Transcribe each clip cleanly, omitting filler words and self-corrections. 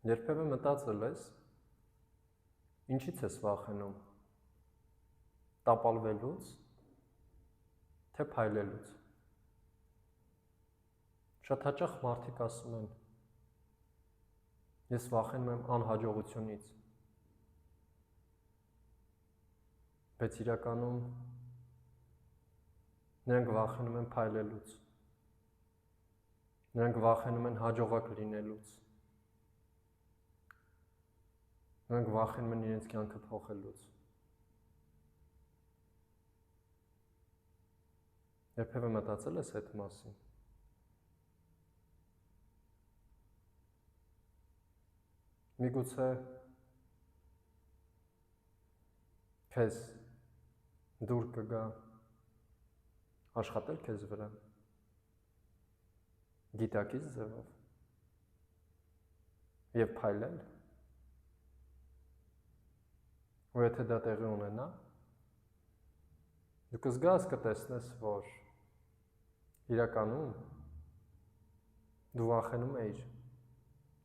Երբևէ մտածել ես, ինչից ես վախենում, տապալվելուց, թե փայլելուց։ Շատ հաճախ մարդիկ ասում են, ես վախենում եմ անհաջողությունից, բայց իրականում նրանք վախենում են փայլելուց, նրանք վախենում են հաջողակ լինելուց, նրանք վախենում են իրենց կյանքը փոխելուց։ Երբևէ մտածել ես այդ մասին։ Միգուցե քեզ դուր կգա աշխատել քեզ վրա, գիտակից ձևով և փայլել, ու եթե դա տեղի ունենա, դու կզգաս, կտեսնես, որ իրականում դու վախենում էիր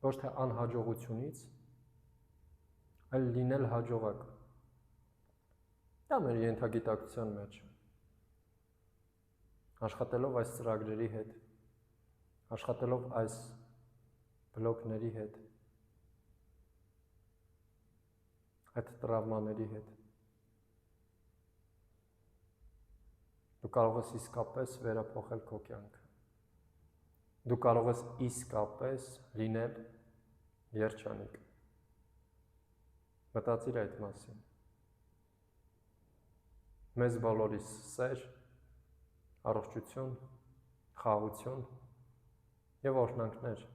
ոչ թե անհաջողությունից, այլ լինել հաջողակ։ Դա մեր ենթագիտակցության մեջ, աշխատելով այս ծրագրերի հետ, աշխատելով այս բլոկների հետ, այդ տրավմաների հետ, դու կարող ես իսկապես վերափոխել քո կյանքը։ Դու կարող ես իսկապես լինել երջանիկ։ Մտածիր այդ մասին։ Մեզ բոլորիս սեր, առողջություն, խաղաղություն և օրհնանքներ։